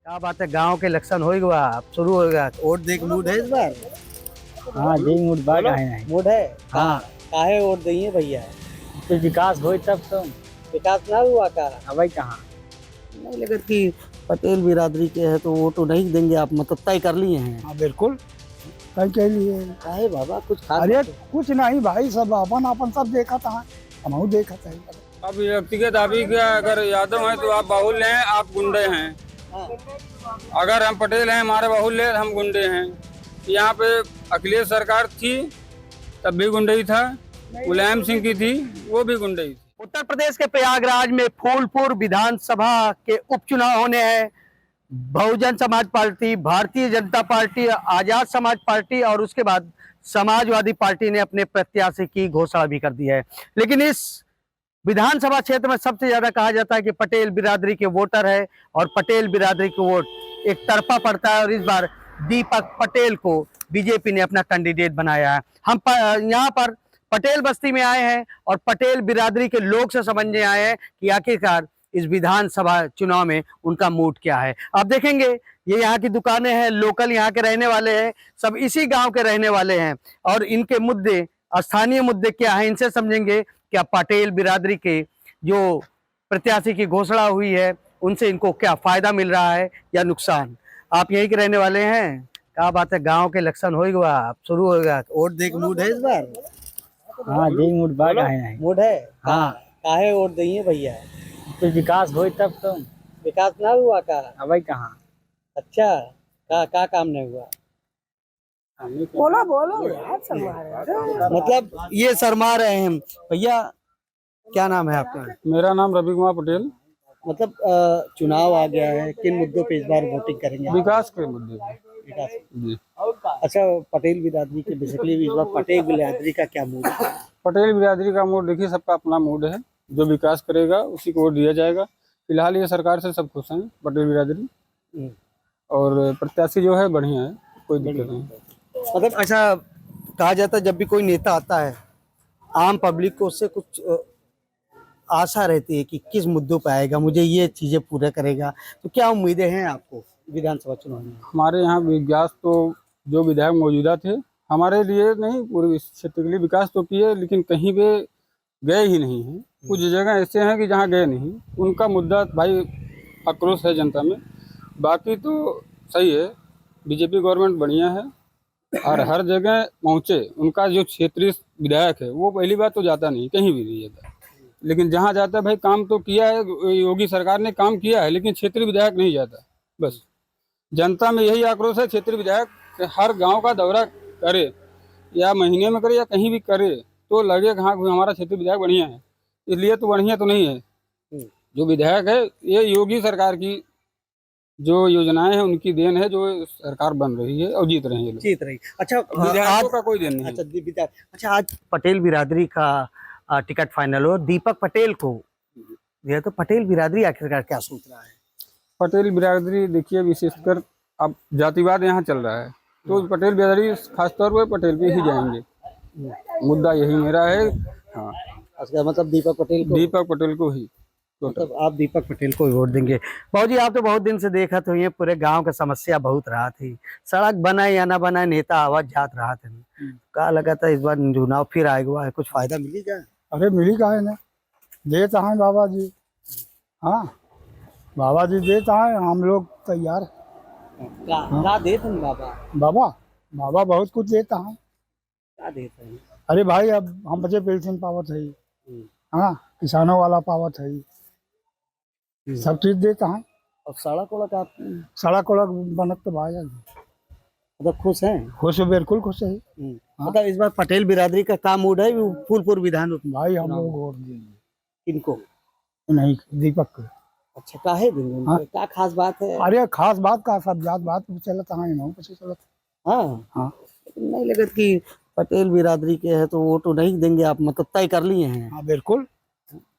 क्या बात है, गांव के इलेक्शन हो गया, अब शुरू होगा। वोट देख मूड है इस बार। हाँ जी मूड बाग आए हैं। मूड है। हाँ काहे वोट दिए भैया? तो विकास हो तब तो। विकास ना हुआ का? अबे कहाँ। नहीं लगा कि पटेल बिरादरी के है तो वो तो नहीं देंगे, आप मतलब तय कर लिए हैं? हाँ बिल्कुल तय के लिए। काहे बाबा कुछ खास अरे बात है? कुछ नहीं भाई, सब अपन अपन सब देखा था, हम देखा था। अब व्यक्तिगत अभी क्या, अगर यादव हैं तो आप बाहुल्य हैं, आप गुंडे हैं। हाँ। अगर हम पटेल हैं, हमारे बाहुल्य हैं, हम गुंडे हैं। यहाँ पे अखिलेश सरकार थी तब भी गुंडई था, मुलायम सिंह की थी वो भी गुंडई थी। उत्तर प्रदेश के प्रयागराज में फूलपुर विधानसभा के उपचुनाव होने हैं। Bahujan Samaj party, Bharatiya Janata party, Azad Samaj party और उसके बाद समाजवादी पार्टी ने अपने प्रत्याशी की घोषणा भी कर दी है। लेकिन इस विधानसभा क्षेत्र में सबसे ज्यादा कहा जाता है कि पटेल बिरादरी के वोटर है और पटेल बिरादरी के वोट एक तरफा पड़ता है और इस बार दीपक पटेल को बीजेपी ने अपना कैंडिडेट बनाया है। हम यहाँ पर पटेल बस्ती में आए हैं और पटेल बिरादरी के लोग से समझने आए हैं कि आखिरकार इस विधानसभा चुनाव में उनका मूड क्या है। आप देखेंगे ये यहाँ की दुकानें हैं, लोकल यहाँ के रहने वाले हैं, सब इसी गांव के रहने वाले हैं और इनके मुद्दे, स्थानीय मुद्दे क्या हैं, इनसे समझेंगे क्या पटेल बिरादरी के जो प्रत्याशी की घोषणा हुई है उनसे इनको क्या फायदा मिल रहा है या नुकसान। आप यहीं के रहने वाले हैं। क्या बात है, गांव के इलेक्शन हो गया, अब शुरू होगा। वोट देख मूड है इस बार। हाँ जी मूड बाग आए हैं। मूड है। हाँ काहे वोट दिए भैया? तो विकास हो तब तो। विकास ना हुआ का? अबे कहाँ। अच्छा, का काम नहीं हुआ? बोलो बोलो यार, मतलब ये शर्मा रहे हैं भैया। क्या नाम है आपका? मेरा नाम रवि कुमार पटेल। मतलब चुनाव आ गया है, किन मुद्दों पे इस बार वोटिंग करेंगे? विकास के मुद्दे पे। विकास। जी। अच्छा, पटेल बिरादरी के बेसिकली इस बार पटेल बिरादरी का क्या मूड है? पटेल बिरादरी का मूड देखिए, सबका अपना मूड है। जो विकास करेगा उसी को वोट दिया जाएगा। फिलहाल ये सरकार से सब खुश हैं, पटेल बिरादरी। और प्रत्याशी जो है बढ़िया है, कोई दिक्कत नहीं। मतलब अच्छा कहा जाता है जब भी कोई नेता आता है आम पब्लिक को उससे कुछ आशा रहती है कि किस मुद्दों पर आएगा, मुझे ये चीजें पूरा करेगा। तो क्या उम्मीदें हैं आपको विधानसभा चुनाव में? हमारे यहाँ विकास तो जो विधायक मौजूदा थे हमारे लिए नहीं, पूरे इस क्षेत्र के लिए विकास तो किए, लेकिन कहीं पे गए ही नहीं हैं। कुछ जगह ऐसे हैं कि जहाँ गए नहीं। उनका मुद्दा भाई आक्रोश है जनता में। बाकी तो सही है, बीजेपी गवर्नमेंट बढ़िया है और हर जगह पहुँचे। उनका जो क्षेत्रीय विधायक है वो पहली बात तो जाता नहीं, कहीं भी नहीं जाता, लेकिन जहाँ जाता है भाई काम तो किया है, योगी सरकार ने काम किया है, लेकिन क्षेत्रीय विधायक नहीं जाता। बस जनता में यही आक्रोश है, क्षेत्रीय विधायक हर गांव का दौरा करे या महीने में करे या कहीं भी करे तो लगे कि हाँ हमारा क्षेत्रीय विधायक बढ़िया है। इसलिए तो बढ़िया तो नहीं है, जो विधायक है ये योगी सरकार की जो योजनाएं हैं उनकी देन है, जो सरकार बन रही है और जीत रहे हैं ये लोग। जीत रही। अच्छा विधायकों का कोई देन नहीं है। अच्छा आज पटेल बिरादरी का टिकट फाइनल हो, दीपक पटेल को दिया, तो पटेल बिरादरी आखिरकार क्या सोच रहा है? पटेल बिरादरी देखिए, विशेषकर अब जातिवाद यहाँ चल रहा है तो पटेल बिरादरी खासतौर पर पटेल पे ही जाएंगे। मुद्दा यही मेरा है। हाँ, अच्छा मतलब दीपक पटेल को ही मतलब आप दीपक पटेल को वोट देंगे। बाबू जी, आप तो बहुत दिन से देखा तो ये पूरे गांव का समस्या बहुत रहा थी, सड़क बनाए या ना बनाए नेता आवाज जात रहा था। क्या लगा था इस बार चुनाव फिर आएगा, कुछ फायदा मिलेगा? अरे मिली का है ना, देता है बाबा जी। हाँ बाबा जी देता है, हम लोग तैयार। क्या देते हैं बाबा? बाबा बाबा बहुत कुछ देता है। क्या देते हैं? अरे भाई अब हम बचे पेंशन पावत है, हाँ किसानों वाला पावत है, सब चीज देता है। और सड़क वड़क आप सड़क वड़क बनत तो भाई मतलब खुश हैं? खुश बिल्कुल खुश है। मतलब इस बार पटेल बिरादरी का काम मूड है फूलपुर विधान भाई हम लोग वोट देंगे। इनको नहीं दीपक को। अच्छा काहे देंगे? हाँ? क्या खास बात है? अरे खास बात का सब जात बात चलता है ना, कुछ चलता। हाँ हाँ नहीं लगा कि पटेल बिरादरी के है तो वो तो नहीं देंगे, आप मतलब तय कर लिए हैं? हाँ बिल्कुल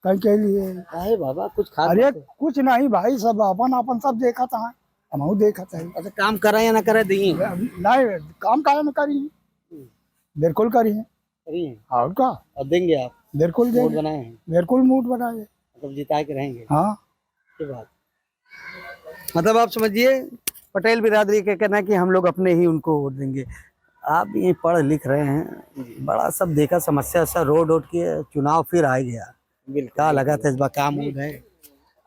तय के लिए। काहे बाबा कुछ खास अरे बात है? कुछ नहीं भाई, सब अपन अपन सब देखा था, हम देखा था। अच्छा काम करा या ना करा दिए? नहीं काम कायम करी, बिल्कुल करी है। करिए और का और देंगे आप? बिल्कुल वोट देंगे, बनाए हैं बिल्कुल मूड बनाए। मतलब जिता के रहेंगे? हाँ के बाद मतलब आप समझिए पटेल बिरादरी का कहना है कि हम लोग अपने ही उनको वोट देंगे। आप ये पढ़ लिख रहे हैं, बड़ा सब देखा, समस्या सा रोड वोड की चुनाव फिर आ गया, क्या लगा था इस बार काम मूड है?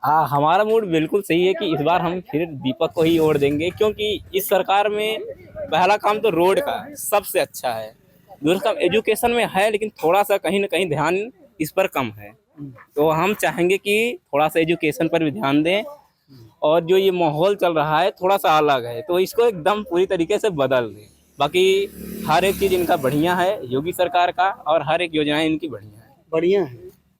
हाँ, हमारा मूड बिल्कुल सही है कि इस बार हम फिर दीपक को ही वोट देंगे, क्योंकि इस सरकार में पहला काम तो रोड का सबसे अच्छा है। दूसरा काम एजुकेशन में है, लेकिन थोड़ा सा कहीं ना कहीं ध्यान इस पर कम है। तो हम चाहेंगे कि थोड़ा सा एजुकेशन पर भी ध्यान दें, और जो ये माहौल चल रहा है थोड़ा सा अलग है, तो इसको एकदम पूरी तरीके से बदल दें। बाकी हर एक चीज़ इनका बढ़िया है, योगी सरकार का, और हर एक योजनाएं इनकी बढ़िया है। बढ़िया है।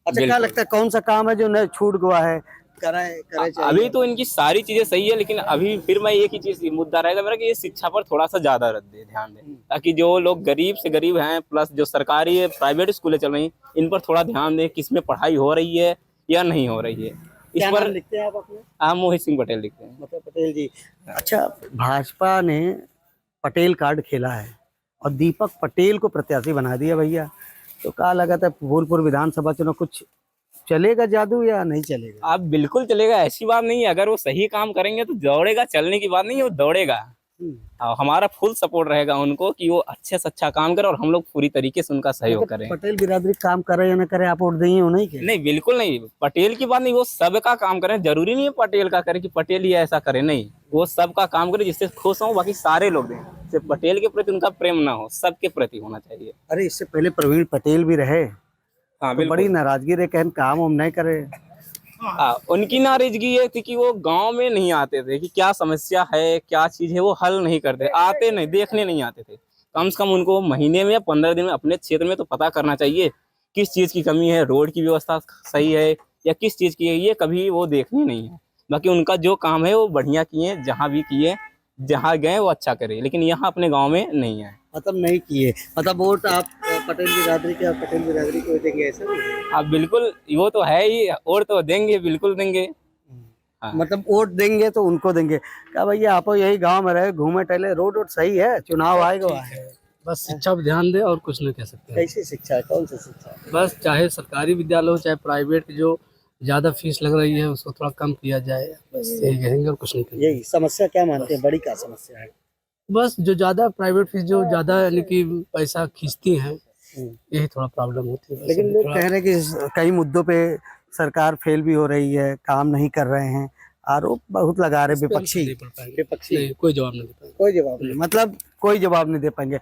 अच्छा, क्या लगता है कौन सा काम है जो न छूट गया है, करे चाहिए? अभी तो इनकी सारी चीजें सही है, लेकिन अभी फिर मैं एक ही चीज मुद्दा रहेगा मेरा कि ये शिक्षा पर थोड़ा सा ज्यादा ध्यान दें, ताकि जो लोग गरीब से गरीब हैं, प्लस जो सरकारी प्राइवेट स्कूलें चल रही इन पर थोड़ा ध्यान दें, किसमें पढ़ाई हो रही है या नहीं हो रही है। इस क्या पर नाम लिखते हैं आप अपने? आप मोहित सिंह पटेल लिखते हैं। मतलब पटेल जी। अच्छा, भाजपा ने पटेल कार्ड खेला है और दीपक पटेल को प्रत्याशी बना दिया भैया, तो क्या लगा था फूलपुर विधानसभा चुनाव कुछ चलेगा जादू या नहीं चलेगा? आप बिल्कुल चलेगा, ऐसी बात नहीं है। अगर वो सही काम करेंगे तो दौड़ेगा, चलने की बात नहीं है, वो दौड़ेगा। हमारा फुल सपोर्ट रहेगा उनको कि वो अच्छे से अच्छा काम करे, और हम लोग पूरी तरीके से उनका सहयोग करें। पटेल बिरादरी काम करे या ना करे, आप वोट देंगे हो नहीं के? नहीं, बिल्कुल नहीं, पटेल की बात नहीं, वो सबका काम करें। जरूरी नहीं है पटेल का करे कि पटेल ही ऐसा करे, नहीं, वो सबका काम करे जिससे खुश हो, बाकी सारे लोग दें। सिर्फ पटेल के प्रति उनका प्रेम ना हो, सबके प्रति होना चाहिए। अरे इससे पहले प्रवीण पटेल भी रहे, हाँ, तो बड़ी नाराजगी रहे, कहन काम हम नहीं करे। उनकी नाराजगी ये थी कि वो गांव में नहीं आते थे कि क्या समस्या है, क्या चीज है, वो हल नहीं करते, आते नहीं, देखने नहीं आते थे। कम से कम उनको महीने में या 15 दिन में अपने क्षेत्र में तो पता करना चाहिए किस चीज की कमी है, रोड की व्यवस्था सही है या किस चीज की है, ये कभी वो देखनी नहीं है। बाकी उनका जो काम है वो बढ़िया किए, जहाँ भी किए, जहाँ गए वो अच्छा करे, लेकिन यहाँ अपने गाँव में नहीं है। मतलब नहीं किए, मतलब वोट आप पटेल बिरादरी को देंगे ऐसा नहीं? आप बिल्कुल, वो तो है ही, और तो देंगे, बिल्कुल देंगे। हाँ। मतलब वोट देंगे तो उनको देंगे। क्या भैया आप यही गांव में रहे, घूमे टहले, रोड वोड सही है, चुनाव आएगा है, बस शिक्षा पर ध्यान दे और कुछ नहीं कह सकते। कैसी शिक्षा है, कौन सी शिक्षा है? बस चाहे सरकारी विद्यालय हो चाहे प्राइवेट, जो ज़्यादा फीस लग रही है उसको थोड़ा कम किया जाए, बस यही कहेंगे और कुछ नहीं कहेंगे। यही समस्या क्या मानते हैं, बड़ी क्या समस्या है? बस जो ज़्यादा प्राइवेट फीस जो ज़्यादा यानी कि पैसा खींचती हैं, यही थोड़ा प्रॉब्लम होती है। लेकिन लोग कह रहे हैं कि कई मुद्दों पे सरकार फेल भी हो रही है, काम नहीं कर रहे हैं, आरोप बहुत लगा रहे विपक्षी। नहीं, कोई जवाब नहीं दे पाएंगे। कोई जवाब नहीं, मतलब कोई जवाब नहीं दे पाएंगे।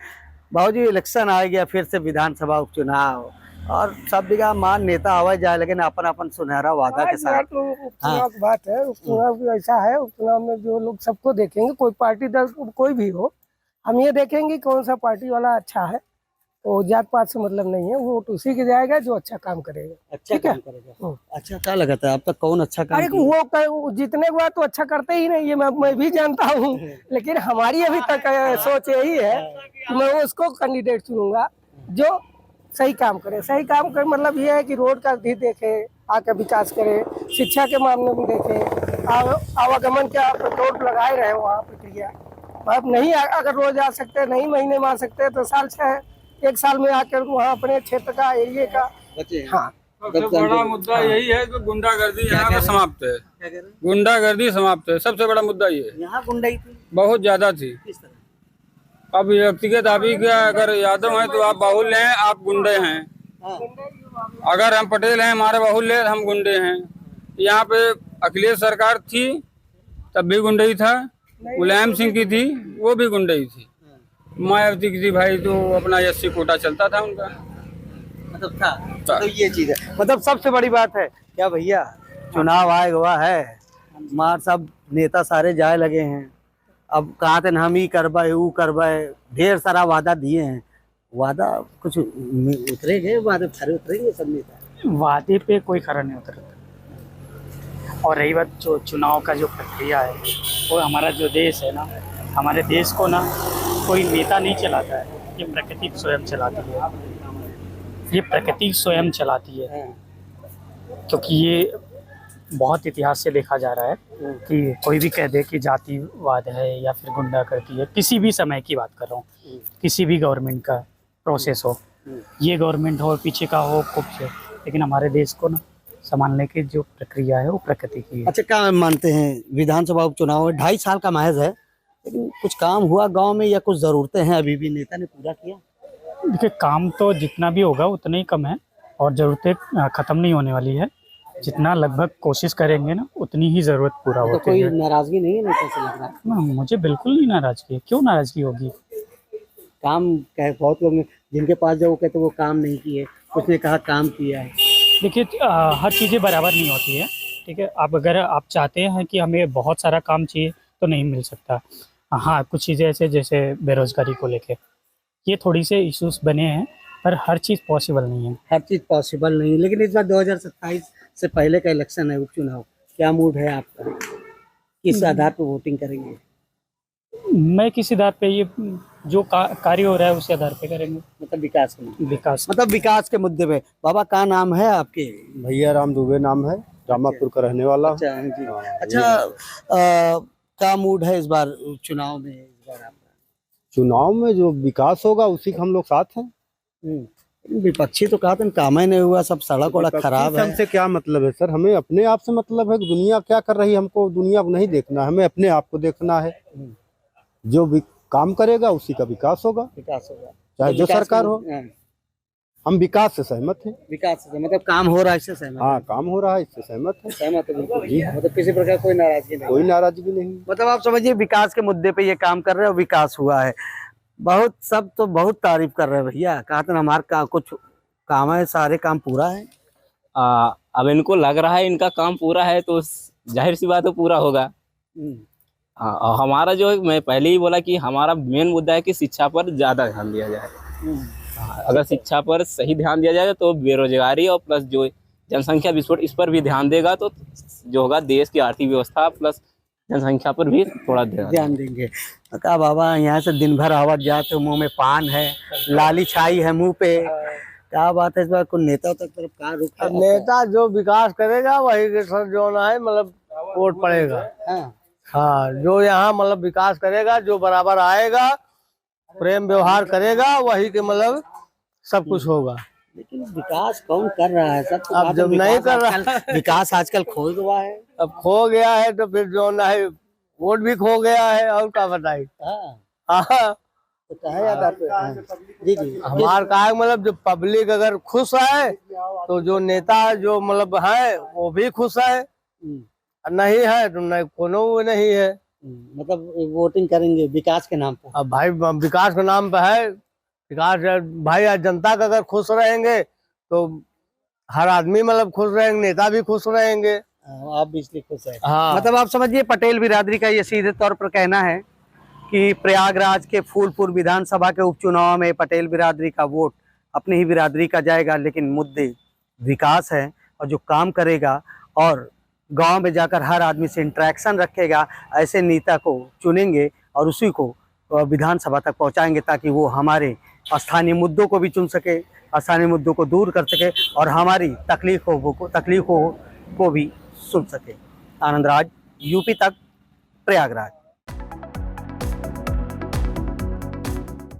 बाबूजी इलेक्शन आ गया, फिर से विधानसभा उपचुनाव, और सब जगह मान नेता आवा जाए, लेकिन अपन अपन सुनहरा वादा के साथ। तो उपचुनाव की बात है, उपचुनाव भी ऐसा है, उपचुनाव में जो लोग सबको देखेंगे, कोई पार्टी दल कोई भी हो, हम ये देखेंगे कौन सा पार्टी वाला अच्छा है, तो जात पात से मतलब नहीं है, वोट उसी के जाएगा जो अच्छा काम करेगा। अच्छा काम करेगा। अच्छा, क्या लगा था आप तक कौन अच्छा काम? अरे वो जीतने के बाद तो अच्छा करते ही नहीं, ये मैं भी जानता हूँ, लेकिन हमारी अभी तक सोच यही है कि मैं उसको कैंडिडेट चुनूंगा जो सही काम करे। सही काम करे मतलब ये है कि रोड का भी देखे, आके विकास करे, शिक्षा के मामले में देखे, आवागमन के आप रोड लगाए रहे वहाँ प्रक्रिया। अब नहीं अगर रोज आ सकते, नहीं महीने में आ सकते, तो साल 1 साल में आकर वहाँ अपने क्षेत्र का, एरिया का। हाँ, सबसे बड़ा मुद्दा यही है कि गुंडागर्दी यहाँ पे समाप्त है। गुंडागर्दी समाप्त है, सबसे बड़ा मुद्दा ये है। यहाँ गुंडाई थी, बहुत ज्यादा थी। अब व्यक्तिगत आप ही क्या, अगर यादव हैं तो आप बाहुल्य हैं, आप गुंडे हैं। अगर हम पटेल हैं, हमारे बाहुल्य, हम गुंडे हैं। यहाँ पे अखिलेश सरकार थी तब भी गुंडई था, मुलायम सिंह की थी वो भी गुंडई थी, मायावती की थी भाई, तो अपना 80 कोटा चलता था उनका, मतलब था। तो ये चीज है, मतलब सबसे बड़ी बात है क्या भैया, चुनाव आए हुआ है, मार सब नेता सारे जाए लगे हैं, अब कहा थे हम ही करवाए, वो करवाए, ढेर सारा वादा दिए हैं, वादा कुछ उतरेंगे, वादे खरे उतरेंगे सब नेता? वादे पे कोई खरा नहीं उतरता। और रही बात जो चुनाव का जो प्रक्रिया है, वो हमारा जो देश है ना, हमारे देश को ना कोई नेता नहीं चलाता है, ये प्रकृति स्वयं चलाती है, ये प्रकृति स्वयं चलाती है। क्योंकि ये बहुत इतिहास से देखा जा रहा है कि कोई भी कह दे कि जातिवाद है या फिर गुंडागर्दी है, किसी भी समय की बात कर रहा हूँ, किसी भी गवर्नमेंट का प्रोसेस हो, ये गवर्नमेंट हो, पीछे का हो, कुछ हो, लेकिन हमारे देश को ना संभालने की जो प्रक्रिया है वो प्रकृति की है। अच्छा, क्या मानते हैं विधानसभा उपचुनाव 2.5 साल का महज है, लेकिन कुछ काम हुआ गांव में या कुछ जरूरतें हैं अभी भी नेता ने पूरा किया? देखिए, काम तो जितना भी होगा उतना ही कम है और ज़रूरतें ख़त्म नहीं होने वाली है। जितना लगभग कोशिश करेंगे ना उतनी ही ज़रूरत पूरा तो होती कोई है। नाराजगी नहीं है नेता से लग रहा है? ना, मुझे बिल्कुल नहीं नाराज़गी है। क्यों नाराज़गी होगी? काम कहे बहुत लोग जिनके पास जाओ कहते वो काम नहीं किए, कुछ ने कहा काम किया है। देखिए, हर चीज़ें बराबर नहीं होती है, ठीक है। आप अगर आप चाहते हैं कि हमें बहुत सारा काम चाहिए तो नहीं मिल सकता। हाँ, कुछ चीज़ें ऐसे जैसे बेरोज़गारी को लेके ये थोड़ी से इश्यूज बने हैं, पर हर चीज़ पॉसिबल नहीं है। हर चीज पॉसिबल नहीं है, लेकिन इस बार 2027 से पहले का इलेक्शन है, उपचुनाव, क्या मूड है आपका? किस आधार पर वोटिंग करेंगे? मैं किस आधार पे ये जो कार्य हो रहा है उसी आधार पे करेंगे। मतलब विकास के विकास मतलब विकास के मुद्दे पे। बाबा का नाम है आपके? भैया राम दुबे नाम है, रामापुर का रहने वाला। अच्छा जी। अच्छा, क्या मूड है इस बार चुनाव में? इस बार आपका चुनाव में जो विकास होगा उसी का हम लोग साथ हैं। विपक्षी तो कहा था काम ही नहीं हुआ, सब सड़क वड़क खराब है। हमसे क्या मतलब है सर? हमें अपने आप से मतलब है कि दुनिया क्या कर रही है, हमको दुनिया को नहीं देखना, हमें अपने आप को देखना है। जो भी काम करेगा उसी का विकास होगा, चाहे जो सरकार हो। हम विकास से सहमत हैं। विकास से मतलब काम हो रहा है इससे सहमत? हाँ, काम हो रहा है इससे सहमत है। सहमत है बिल्कुल जी। मतलब किसी प्रकार कोई नाराजगी नहीं? कोई नाराजगी नहीं। मतलब आप समझिए विकास के मुद्दे पे ये काम कर रहे हो, विकास हुआ है। बहुत सब तो बहुत तारीफ कर रहे हैं भैया, कहा था हमारा कुछ काम है, सारे काम पूरा है। अब इनको लग रहा है इनका काम पूरा है तो जाहिर सी बात है पूरा होगा। और हमारा जो है, मैं पहले ही बोला कि हमारा मेन मुद्दा है कि शिक्षा पर ज़्यादा ध्यान दिया जाए। अगर शिक्षा पर सही ध्यान दिया जाए तो बेरोजगारी और प्लस जो जनसंख्या विस्फोट इस पर भी ध्यान देगा तो जो होगा देश की आर्थिक व्यवस्था प्लस जनसंख्या पर भी थोड़ा ध्यान देंगे। कहा बाबा यहाँ से दिन भर आवाज जाते हो, मुंह में पान है, लाली छाई है मुंह पे, क्या बात है इस बार कोई नेता तक तरफ कहाँ रुका? नेता जो विकास करेगा वही के सर जो ना है मतलब वोट पड़ेगा। हाँ, जो यहाँ मतलब विकास करेगा, जो बराबर आएगा, प्रेम व्यवहार करेगा, वही के मतलब सब कुछ होगा। लेकिन विकास कौन कर रहा है? सब अब जब नहीं कर रहा है विकास आजकल खो हुआ है। अब खो गया है तो फिर जो ना है वोट भी खो गया है, और क्या बताई। हाँ, तो कहा जाता है जी जी। हमार का मतलब जो पब्लिक अगर खुश है तो जो नेता जो मतलब है वो भी खुश है, नहीं है तो नहीं, कोनो नहीं है। मतलब वोटिंग करेंगे विकास के नाम पर। अब भाई विकास के नाम पे है, विकास भाई जनता का अगर खुश रहेंगे तो हर आदमी मतलब खुश रहेंगे, नेता भी खुश रहेंगे। आप भी इसलिए खुश है? हाँ। मतलब आप समझिए पटेल बिरादरी का ये सीधे तौर पर कहना है कि प्रयागराज के फूलपुर विधानसभा के उपचुनाव में पटेल बिरादरी का वोट अपनी ही बिरादरी का जाएगा, लेकिन मुद्दे विकास है और जो काम करेगा और गांव में जाकर हर आदमी से इंटरेक्शन रखेगा, ऐसे नेता को चुनेंगे और उसी को विधानसभा तक पहुंचाएंगे ताकि वो हमारे स्थानीय मुद्दों को भी चुन सके, स्थानीय मुद्दों को दूर कर सके और हमारी तकलीफों को भी सुन सके। आनंद राज, यूपी तक, प्रयागराज।